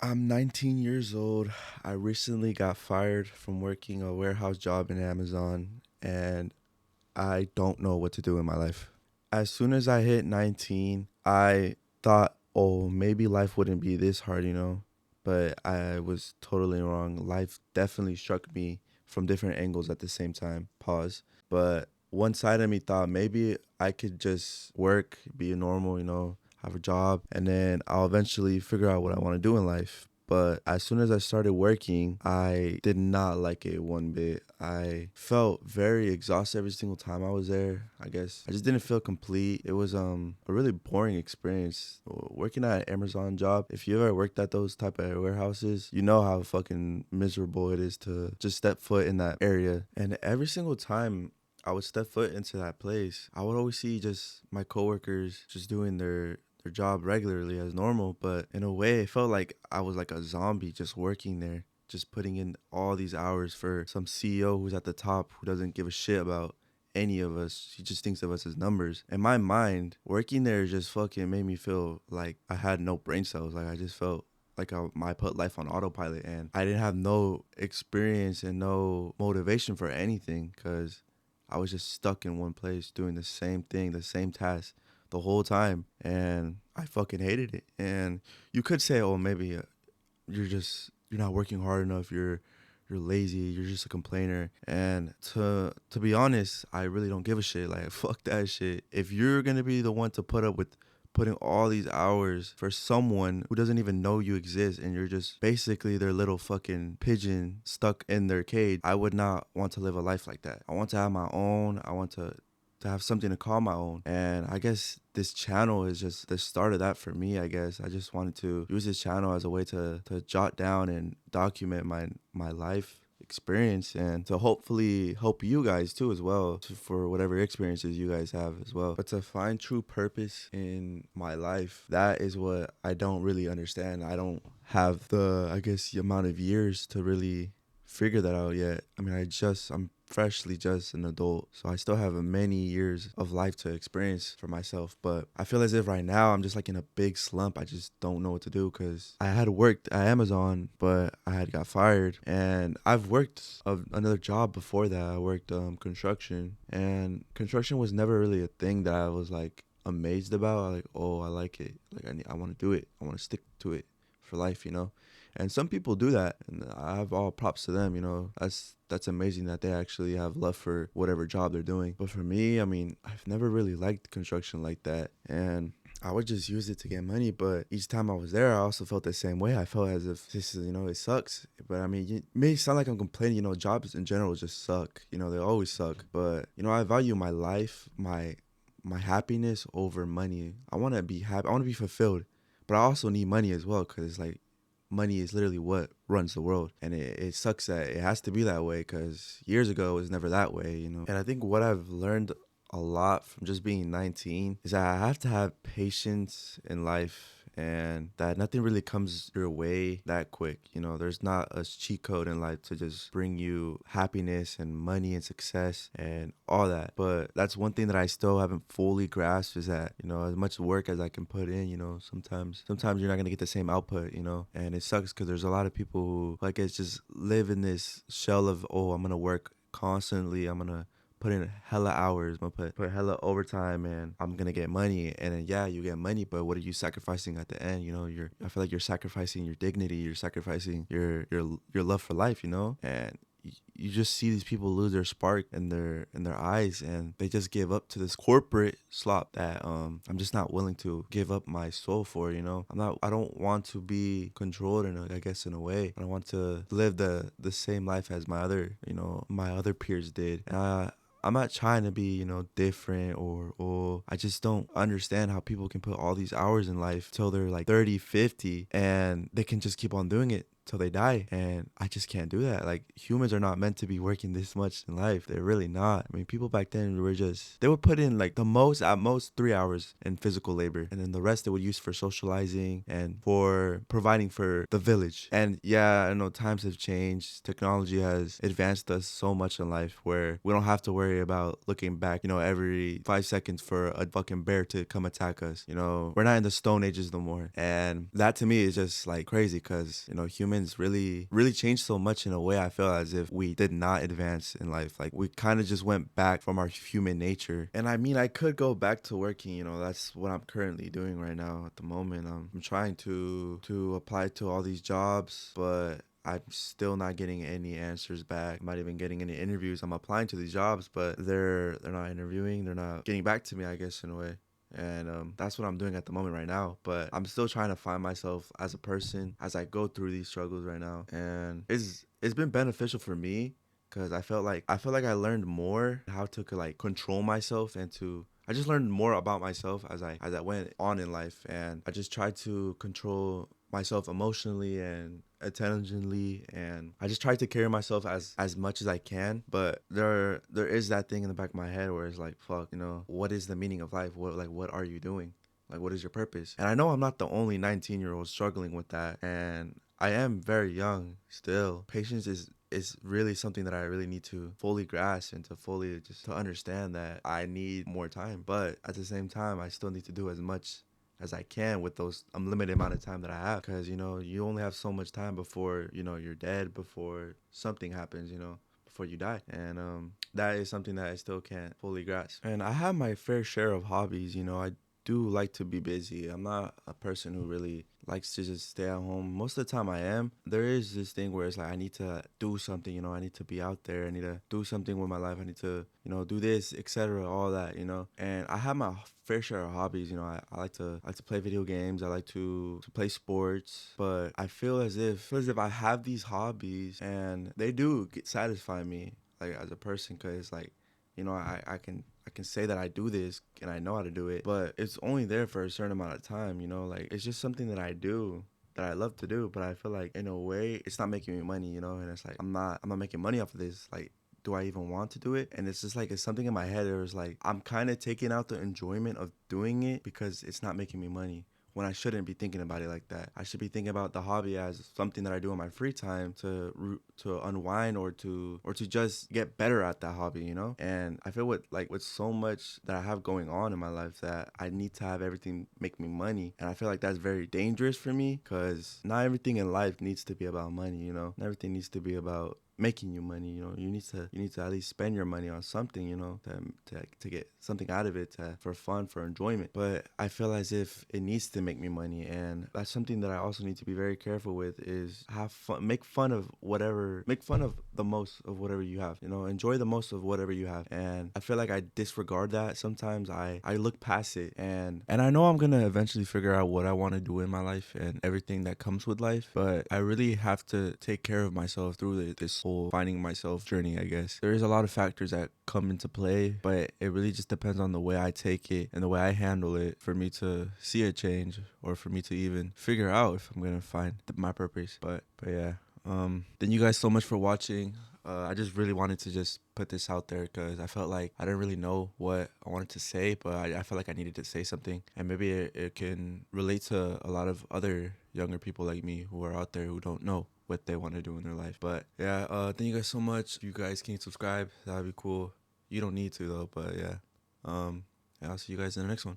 I'm 19 years old. I recently got fired from working a warehouse job in Amazon, and I don't know what to do in my life. As soon as I hit 19, I thought, oh, maybe life wouldn't be this hard, But I was totally wrong. Life definitely struck me from different angles at the same time. Pause. But one side of me thought maybe I could just work, be a normal, have a job, and then I'll eventually figure out what I want to do in life. But as soon as I started working, I did not like it one bit. I felt very exhausted every single time I was there. I guess I just didn't feel complete. It was a really boring experience. Working at an Amazon job, if you ever worked at those type of warehouses, you know how fucking miserable it is to just step foot in that area. And every single time I would step foot into that place, I would always see just my coworkers just doing their job regularly as normal, but in a way it felt like I was like a zombie just working there, just putting in all these hours for some CEO who's at the top who doesn't give a shit about any of us. He just thinks of us as numbers. In my mind, working there just fucking made me feel like I had no brain cells. Like I just felt like I put life on autopilot, and I didn't have no experience and no motivation for anything because I was just stuck in one place doing the same thing, the same task the whole time, and I fucking hated it. And you could say, oh, maybe you're not working hard enough. You're lazy. You're just a complainer. And to be honest, I really don't give a shit. Like fuck that shit. If you're gonna be the one to put up with putting all these hours for someone who doesn't even know you exist and you're just basically their little fucking pigeon stuck in their cage, I would not want to live a life like that. I want to have my own. I want to have something to call my own. And I guess this channel is just the start of that for me, I guess. I just wanted to use this channel as a way to jot down and document my life experience and to hopefully help you guys too as well for whatever experiences you guys have as well. But to find true purpose in my life, that is what I don't really understand. I don't have the, I guess, the amount of years to really figure that out yet. I mean, I'm freshly just an adult, so I still have many years of life to experience for myself. But I feel as if right now I'm just like in a big slump. I just don't know what to do because I had worked at Amazon, but I had got fired, and I've worked another job before that. I worked construction, and construction was never really a thing that I was like amazed about. Like, oh, I like it. Like, I want to do it. I want to stick to it for life. And some people do that, and I have all props to them. That's amazing that they actually have love for whatever job they're doing. But for me, I mean, I've never really liked construction like that, and I would just use it to get money. But each time I was there, I also felt the same way. I felt as if this is, it sucks. But I mean, it may sound like I'm complaining. Jobs in general just suck. They always suck. But I value my life, my happiness over money. I want to be happy. I want to be fulfilled, but I also need money as well because like money is literally what runs the world. And it sucks that it has to be that way because years ago it was never that way. And I think what I've learned a lot from just being 19 is that I have to have patience in life and that nothing really comes your way that quick. There's not a cheat code in life to just bring you happiness and money and success and all that. But that's one thing that I still haven't fully grasped is that, as much work as I can put in, sometimes you're not gonna get the same output. And it sucks because there's a lot of people who like it's just live in this shell of, oh, I'm gonna work constantly, I'm gonna put in hella hours, I'm gonna put hella overtime, and I'm gonna get money. And then yeah, you get money, but what are you sacrificing at the end? I feel like you're sacrificing your dignity, you're sacrificing your love for life. And you just see these people lose their spark in their eyes, and they just give up to this corporate slop that I'm just not willing to give up my soul for. I don't want to be controlled I guess in a way. I don't want to live the same life as my other peers did. And I'm not trying to be, different or I just don't understand how people can put all these hours in life till they're like 30, 50, and they can just keep on doing it till they die. And I just can't do that. Like, humans are not meant to be working this much in life. They're really not. I mean, people back then were just, they would put in like at most 3 hours in physical labor. And then the rest they would use for socializing and for providing for the village. And yeah, I know times have changed. Technology has advanced us so much in life where we don't have to worry about looking back, every 5 seconds for a fucking bear to come attack us. We're not in the Stone Ages no more. And that to me is just like crazy because, humans really, really changed so much in a way I feel as if we did not advance in life. Like we kind of just went back from our human nature. And I mean, I could go back to working, that's what I'm currently doing right now at the moment. I'm trying to apply to all these jobs, but I'm still not getting any answers back. I'm not even getting any interviews. I'm applying to these jobs, but they're not interviewing. They're not getting back to me, I guess, in a way. And that's what I'm doing at the moment right now. But I'm still trying to find myself as a person as I go through these struggles right now. And it's been beneficial for me because I felt like I learned more how to like control myself and I just learned more about myself as I went on in life, and I just tried to control myself emotionally and intelligently, and I just try to carry myself as much as I can. But there is that thing in the back of my head where it's like, fuck, what is the meaning of life? What are you doing? Like, what is your purpose? And I know I'm not the only 19-year-old struggling with that, and I am very young still. Patience is really something that I really need to fully grasp and to fully just to understand that I need more time. But at the same time, I still need to do as much as I can with those unlimited amount of time that I have, because you only have so much time before you're dead, before something happens, before you die. And that is something that I still can't fully grasp. And I have my fair share of hobbies. I do like to be busy. I'm not a person who really likes to just stay at home. Most of the time I am. There is this thing where it's like I need to do something, I need to be out there. I need to do something with my life. I need to, do this, etc., all that, And I have my fair share of hobbies. I like to play video games. I like to play sports. But I feel as if I have these hobbies and they do satisfy me like as a person, cuz like I can say that I do this and I know how to do it, but it's only there for a certain amount of time, like it's just something that I do that I love to do, but I feel like in a way it's not making me money, and it's like I'm not making money off of this. Like, do I even want to do it? And it's just like it's something in my head where it's like I'm kind of taking out the enjoyment of doing it because it's not making me money, when I shouldn't be thinking about it like that. I should be thinking about the hobby as something that I do in my free time to unwind or to just get better at that hobby, And I feel with so much that I have going on in my life that I need to have everything make me money, and I feel like that's very dangerous for me because not everything in life needs to be about money, Not everything needs to be about making you money. You need to at least spend your money on something, to get something out of it, for fun, for enjoyment. But I feel as if it needs to make me money, and that's something that I also need to be very careful with, is have fun, make fun of the most of whatever you have, enjoy the most of whatever you have. And I feel like I disregard that sometimes. I look past it, and I know I'm gonna eventually figure out what I want to do in my life and everything that comes with life, but I really have to take care of myself through this whole finding myself journey, I guess. There is a lot of factors that come into play, but it really just depends on the way I take it and the way I handle it for me to see a change, or for me to even figure out if I'm gonna find my purpose. But yeah. Thank you guys so much for watching. I just really wanted to just put this out there because I felt like I didn't really know what I wanted to say, but I felt like I needed to say something, and maybe it can relate to a lot of other younger people like me who are out there who don't know what they want to do in their life. But yeah, thank you guys so much. If you guys can subscribe, that'd be cool. You don't need to though, but yeah. And I'll see you guys in the next one.